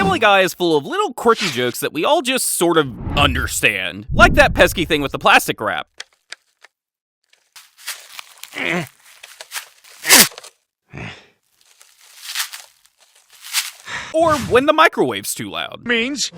Family Guy is full of little quirky jokes that we all just sort of understand. Like that pesky thing with the plastic wrap. Or when the microwave's too loud. Means?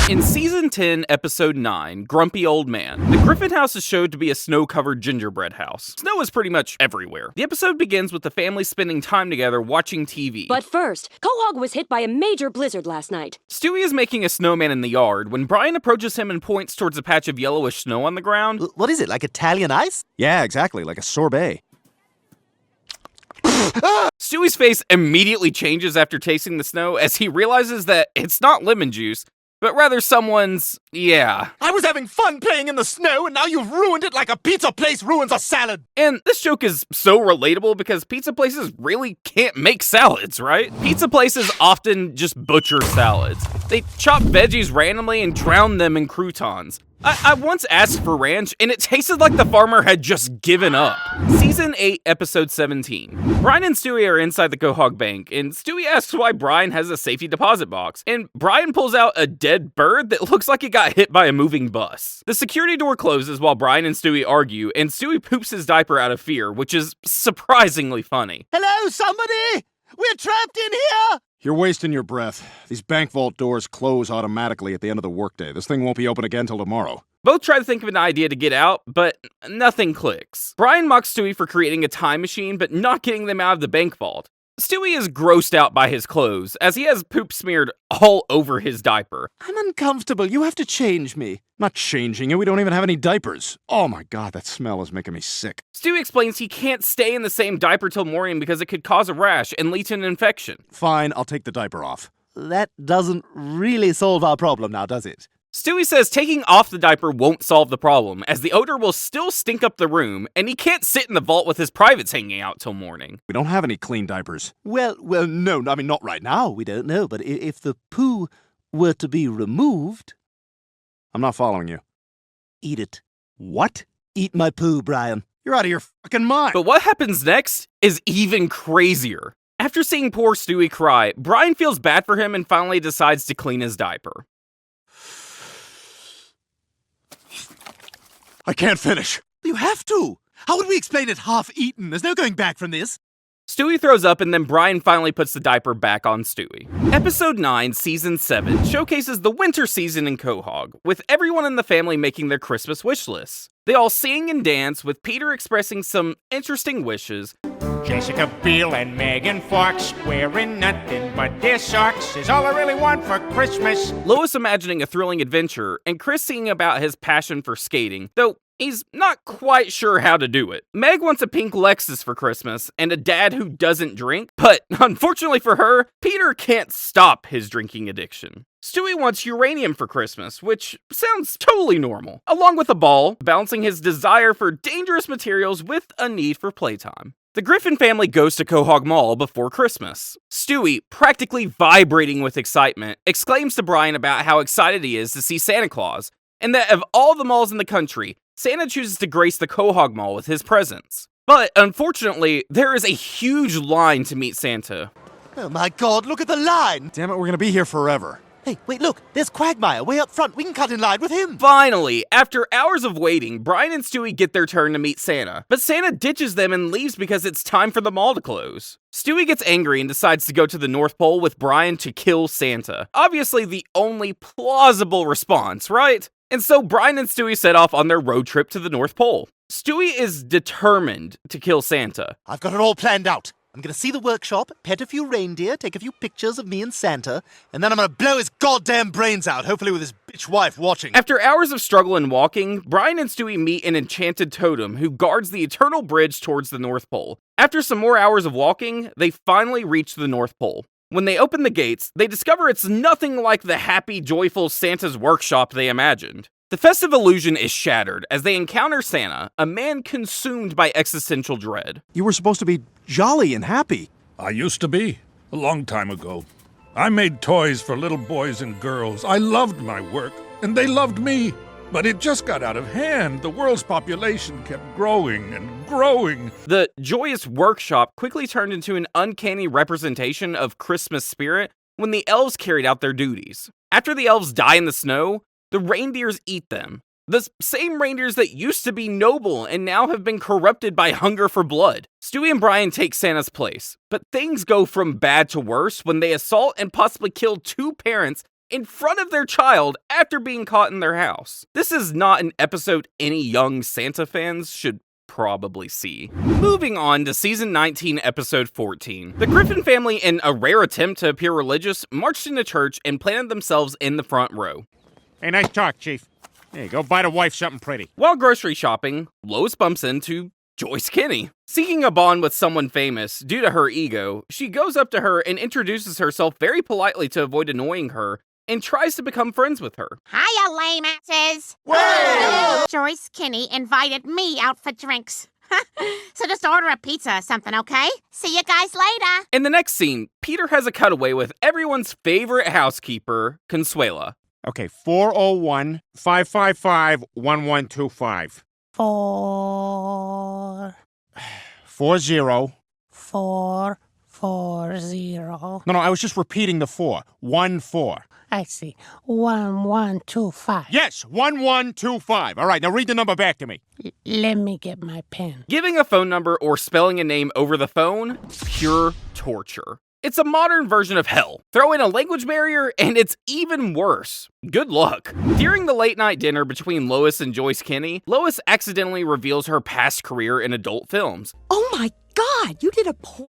In Season 10, Episode 9, Grumpy Old Man, the Griffin house is showed to be a snow-covered gingerbread house. Snow is pretty much everywhere. The episode begins with the family spending time together watching TV. But first, Quahog was hit by a major blizzard last night. Stewie is making a snowman in the yard when Brian approaches him and points towards a patch of yellowish snow on the ground. What is it, like Italian ice? Yeah, exactly, like a sorbet. Stewie's face immediately changes after tasting the snow as he realizes that it's not lemon juice, but rather someone's, yeah. I was having fun playing in the snow, and now you've ruined it like a pizza place ruins a salad. And this joke is so relatable because pizza places really can't make salads, right? Pizza places often just butcher salads. They chop veggies randomly and drown them in croutons. I once asked for ranch, and it tasted like the farmer had just given up. Season 8, Episode 17. Brian and Stewie are inside the Quahog Bank, and Stewie asks why Brian has a safety deposit box, and Brian pulls out a dead bird that looks like it got hit by a moving bus. The security door closes while Brian and Stewie argue, and Stewie poops his diaper out of fear, which is surprisingly funny. Hello, somebody! We're trapped in here! You're wasting your breath. These bank vault doors close automatically at the end of the workday. This thing won't be open again till tomorrow. Both try to think of an idea to get out, but nothing clicks. Brian mocks Stewie for creating a time machine, but not getting them out of the bank vault. Stewie is grossed out by his clothes, as he has poop smeared all over his diaper. I'm uncomfortable. You have to change me. Not changing you, we don't even have any diapers. Oh my god, that smell is making me sick. Stewie explains he can't stay in the same diaper till morning because it could cause a rash and lead to an infection. Fine, I'll take the diaper off. That doesn't really solve our problem now, does it? Stewie says taking off the diaper won't solve the problem, as the odor will still stink up the room, and he can't sit in the vault with his privates hanging out till morning. We don't have any clean diapers. Well, no, I mean, not right now, we don't know, but if the poo were to be removed... I'm not following you. Eat it. What? Eat my poo, Brian. You're out of your fucking mind! But what happens next is even crazier. After seeing poor Stewie cry, Brian feels bad for him and finally decides to clean his diaper. I can't finish. You have to. How would we explain it half-eaten? There's no going back from this. Stewie throws up, and then Brian finally puts the diaper back on Stewie. Episode 9, Season 7 showcases the winter season in Quahog, with everyone in the family making their Christmas wish lists. They all sing and dance, with Peter expressing some interesting wishes. Jessica Biel and Megan Fox wearing nothing but their socks is all I really want for Christmas. Lois imagining a thrilling adventure, and Chris singing about his passion for skating, though he's not quite sure how to do it. Meg wants a pink Lexus for Christmas, and a dad who doesn't drink, but unfortunately for her, Peter can't stop his drinking addiction. Stewie wants uranium for Christmas, which sounds totally normal, along with a ball, balancing his desire for dangerous materials with a need for playtime. The Griffin family goes to Quahog Mall before Christmas. Stewie, practically vibrating with excitement, exclaims to Brian about how excited he is to see Santa Claus, and that of all the malls in the country, Santa chooses to grace the Quahog Mall with his presence. But unfortunately, there is a huge line to meet Santa. Oh my god, look at the line! Damn it, we're gonna be here forever. Hey, wait, look, there's Quagmire way up front. We can cut in line with him. Finally, after hours of waiting, Brian and Stewie get their turn to meet Santa, but Santa ditches them and leaves because it's time for the mall to close. Stewie gets angry and decides to go to the North Pole with Brian to kill Santa. Obviously the only plausible response, right? And so Brian and Stewie set off on their road trip to the North Pole. Stewie is determined to kill Santa. I've got it all planned out. I'm gonna see the workshop, pet a few reindeer, take a few pictures of me and Santa, and then I'm gonna blow his goddamn brains out, hopefully with his bitch wife watching. After hours of struggle and walking, Brian and Stewie meet an enchanted totem who guards the eternal bridge towards the North Pole. After some more hours of walking, they finally reach the North Pole. When they open the gates, they discover it's nothing like the happy, joyful Santa's workshop they imagined. The festive illusion is shattered as they encounter Santa, a man consumed by existential dread. You were supposed to be jolly and happy. I used to be, a long time ago. I made toys for little boys and girls. I loved my work, and they loved me. But it just got out of hand. The world's population kept growing and growing. The joyous workshop quickly turned into an uncanny representation of Christmas spirit when the elves carried out their duties. After the elves die in the snow, the reindeers eat them. The same reindeers that used to be noble and now have been corrupted by hunger for blood. Stewie and Brian take Santa's place, but things go from bad to worse when they assault and possibly kill two parents in front of their child after being caught in their house. This is not an episode any young Santa fans should probably see. Moving on to season 19, episode 14. The Griffin family, in a rare attempt to appear religious, marched into church and planted themselves in the front row. Hey, nice talk, Chief. Hey, go buy the wife something pretty. While grocery shopping, Lois bumps into Joyce Kinney. Seeking a bond with someone famous due to her ego, she goes up to her and introduces herself very politely to avoid annoying her, and tries to become friends with her. Hiya, lame asses! Joyce Kinney invited me out for drinks. So just order a pizza or something, okay? See you guys later. In the next scene, Peter has a cutaway with everyone's favorite housekeeper, Consuela. Okay, 401-555-1125. 40. 440. No, I was just repeating the 4. 14. I see. 1125. Yes, 1125. All right, now read the number back to me. Let me get my pen. Giving a phone number or spelling a name over the phone, pure torture. It's a modern version of hell. Throw in a language barrier, and it's even worse. Good luck. During the late night dinner between Lois and Joyce Kinney, Lois accidentally reveals her past career in adult films. Oh my God, you did a porno?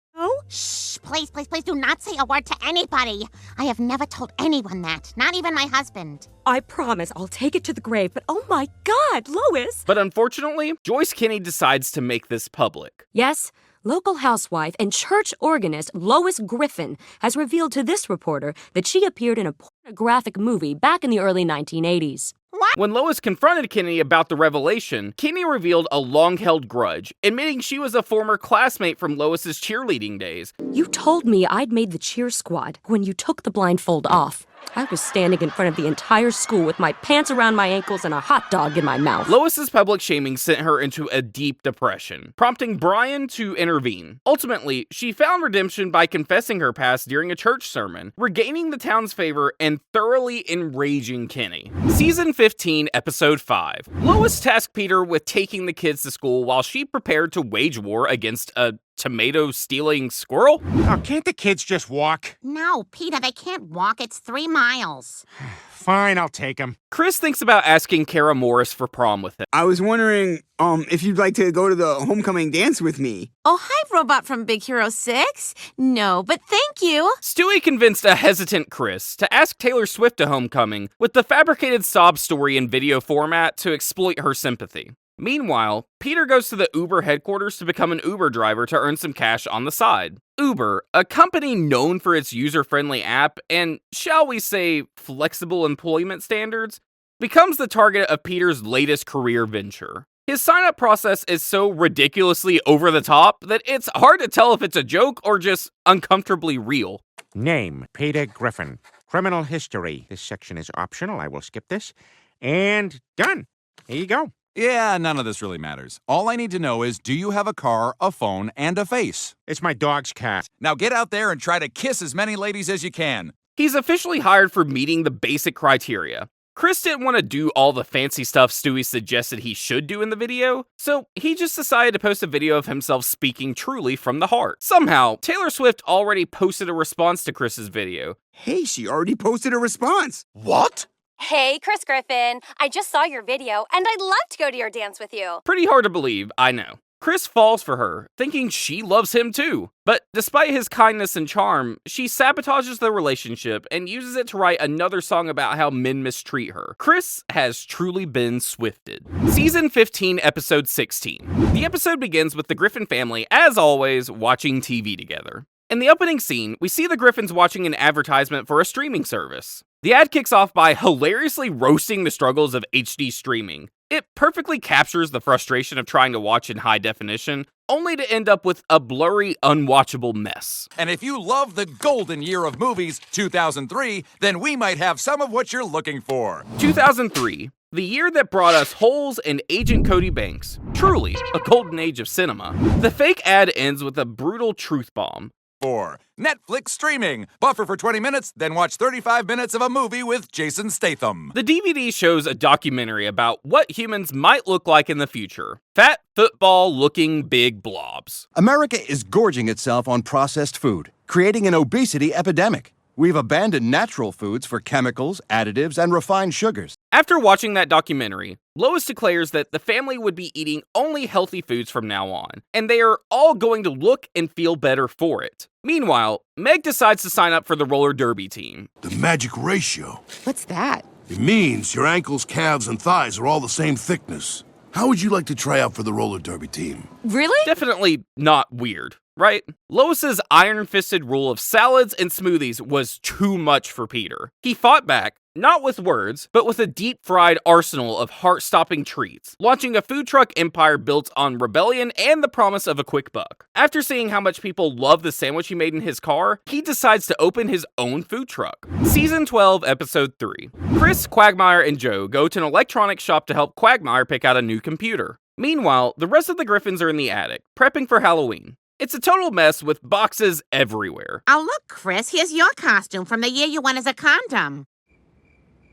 Shh, please do not say a word to anybody. I have never told anyone that, not even my husband. I promise I'll take it to the grave, but oh my God, Lois! But unfortunately, Joyce Kinney decides to make this public. Yes, local housewife and church organist Lois Griffin has revealed to this reporter that she appeared in a pornographic movie back in the early 1980s. What? When Lois confronted Kinney about the revelation, Kinney revealed a long-held grudge, admitting she was a former classmate from Lois's cheerleading days. You told me I'd made the cheer squad when you took the blindfold off. I was standing in front of the entire school with my pants around my ankles and a hot dog in my mouth. Lois's public shaming sent her into a deep depression, prompting Brian to intervene. Ultimately, she found redemption by confessing her past during a church sermon, regaining the town's favor and thoroughly enraging Kinney. Season 15, episode 5. Lois tasked Peter with taking the kids to school while she prepared to wage war against a tomato-stealing squirrel? Oh, can't the kids just walk? No, Peter, they can't walk. It's 3 miles. Fine, I'll take them. Chris thinks about asking Kara Morris for prom with him. I was wondering, if you'd like to go to the homecoming dance with me. Oh, hi, Robot from Big Hero 6. No, but thank you. Stewie convinced a hesitant Chris to ask Taylor Swift to homecoming with the fabricated sob story in video format to exploit her sympathy. Meanwhile, Peter goes to the Uber headquarters to become an Uber driver to earn some cash on the side. Uber, a company known for its user-friendly app and, shall we say, flexible employment standards, becomes the target of Peter's latest career venture. His sign-up process is so ridiculously over the top that it's hard to tell if it's a joke or just uncomfortably real. Name, Peter Griffin. Criminal history. This section is optional. I will skip this. And done. Here you go. Yeah, none of this really matters. All I need to know is, do you have a car, a phone, and a face? It's my dog's cat. Now get out there and try to kiss as many ladies as you can. He's officially hired for meeting the basic criteria. Chris didn't want to do all the fancy stuff Stewie suggested he should do in the video, so he just decided to post a video of himself speaking truly from the heart. Somehow, Taylor Swift already posted a response to Chris's video. Hey, she already posted a response. What? Hey, Chris Griffin. I just saw your video, and I'd love to go to your dance with you. Pretty hard to believe, I know. Chris falls for her, thinking she loves him too. But despite his kindness and charm, she sabotages the relationship and uses it to write another song about how men mistreat her. Chris has truly been swifted. Season 15, episode 16. The episode begins with the Griffin family, as always, watching TV together. In the opening scene, we see the Griffins watching an advertisement for a streaming service. The ad kicks off by hilariously roasting the struggles of HD streaming. It perfectly captures the frustration of trying to watch in high definition, only to end up with a blurry, unwatchable mess. And if you love the golden year of movies, 2003, then we might have some of what you're looking for. 2003, the year that brought us Holes and Agent Cody Banks. Truly, a golden age of cinema. The fake ad ends with a brutal truth bomb. 4. Netflix streaming. Buffer for 20 minutes, then watch 35 minutes of a movie with Jason Statham. The DVD shows a documentary about what humans might look like in the future. Fat, football-looking big blobs. America is gorging itself on processed food, creating an obesity epidemic. We've abandoned natural foods for chemicals, additives, and refined sugars. After watching that documentary, Lois declares that the family would be eating only healthy foods from now on, and they are all going to look and feel better for it. Meanwhile, Meg decides to sign up for the roller derby team. The magic ratio. What's that? It means your ankles, calves, and thighs are all the same thickness. How would you like to try out for the roller derby team? Really? Definitely not weird, right? Lois's iron-fisted rule of salads and smoothies was too much for Peter. He fought back, not with words, but with a deep-fried arsenal of heart-stopping treats, launching a food truck empire built on rebellion and the promise of a quick buck. After seeing how much people love the sandwich he made in his car, he decides to open his own food truck. Season 12, Episode 3. Chris, Quagmire, and Joe go to an electronics shop to help Quagmire pick out a new computer. Meanwhile, the rest of the Griffins are in the attic, prepping for Halloween. It's a total mess with boxes everywhere. Oh, look, Chris, here's your costume from the year you won as a condom.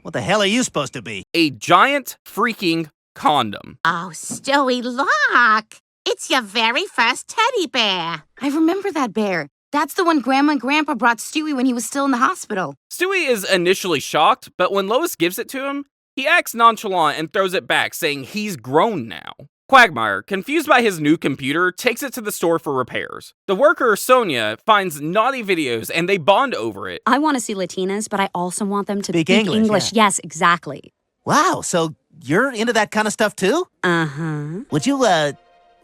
What the hell are you supposed to be? A giant freaking condom. Oh, Stewie, look! It's your very first teddy bear. I remember that bear. That's the one Grandma and Grandpa brought Stewie when he was still in the hospital. Stewie is initially shocked, but when Lois gives it to him, he acts nonchalant and throws it back, saying he's grown now. Quagmire, confused by his new computer, takes it to the store for repairs. The worker, Sonia, finds naughty videos and they bond over it. I want to see Latinas, but I also want them to Speak speak English, English. yeah. Yes, exactly. Wow, so you're into that kind of stuff too? Uh-huh.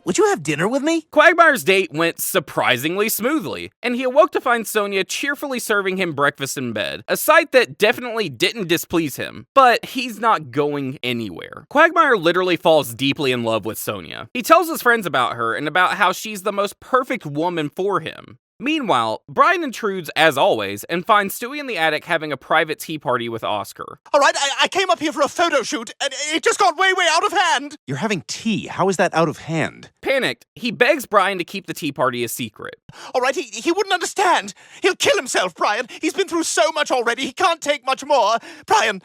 Would you have dinner with me? Quagmire's date went surprisingly smoothly, and he awoke to find Sonia cheerfully serving him breakfast in bed, a sight that definitely didn't displease him, but he's not going anywhere. Quagmire literally falls deeply in love with Sonia. He tells his friends about her and about how she's the most perfect woman for him. Meanwhile, Brian intrudes as always and finds Stewie in the attic having a private tea party with Oscar. All right, I came up here for a photo shoot, and it just got way out of hand. You're having tea. How is that out of hand? Panicked, he begs Brian to keep the tea party a secret. All right, he wouldn't understand. He'll kill himself, Brian. He's been through so much already. He can't take much more. Brian,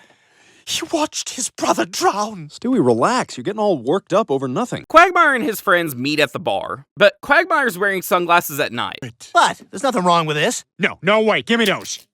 he watched his brother drown. Stewie, relax. You're getting all worked up over nothing. Quagmire and his friends meet at the bar, but Quagmire's wearing sunglasses at night. What? There's nothing wrong with this. No way. Give me those.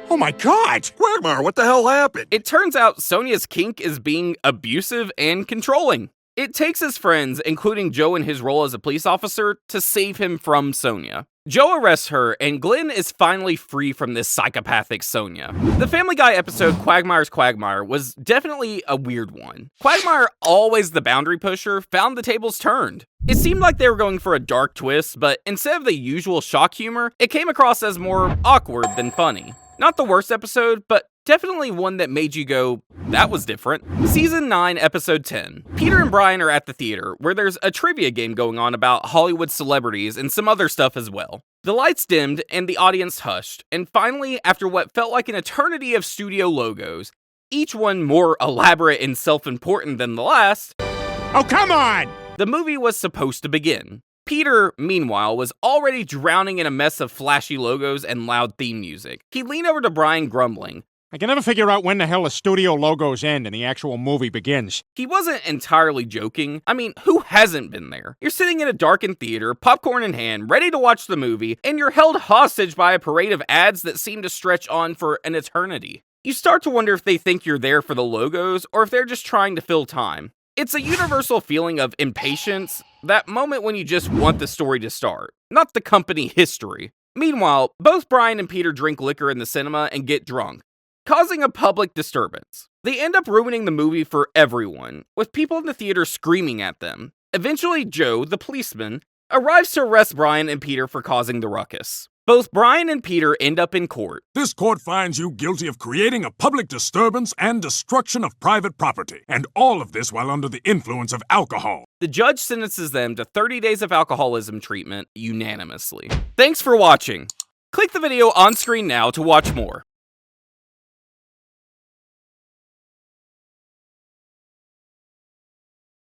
Oh my God! Quagmire, what the hell happened? It turns out Sonia's kink is being abusive and controlling. It takes his friends, including Joe in his role as a police officer, to save him from Sonia. Joe arrests her, and Glenn is finally free from this psychopathic Sonia. The Family Guy episode Quagmire's Quagmire was definitely a weird one. Quagmire, always the boundary pusher, found the tables turned. It seemed like they were going for a dark twist, but instead of the usual shock humor, it came across as more awkward than funny. Not the worst episode, but definitely one that made you go, that was different. Season 9, Episode 10. Peter and Brian are at the theater, where there's a trivia game going on about Hollywood celebrities and some other stuff as well. The lights dimmed and the audience hushed, and finally, after what felt like an eternity of studio logos, each one more elaborate and self-important than the last, Oh, come on! the movie was supposed to begin. Peter, meanwhile, was already drowning in a mess of flashy logos and loud theme music. He leaned over to Brian, grumbling. I can never figure out when the hell the studio logos end and the actual movie begins. He wasn't entirely joking. I mean, who hasn't been there? You're sitting in a darkened theater, popcorn in hand, ready to watch the movie, and you're held hostage by a parade of ads that seem to stretch on for an eternity. You start to wonder if they think you're there for the logos, or if they're just trying to fill time. It's a universal feeling of impatience, that moment when you just want the story to start, not the company history. Meanwhile, both Brian and Peter drink liquor in the cinema and get drunk, causing a public disturbance. They end up ruining the movie for everyone, with people in the theater screaming at them. Eventually, Joe, the policeman, arrives to arrest Brian and Peter for causing the ruckus. Both Brian and Peter end up in court. This court finds you guilty of creating a public disturbance and destruction of private property, and all of this while under the influence of alcohol. The judge sentences them to 30 days of alcoholism treatment unanimously. Thanks for watching. Click the video on screen now to watch more.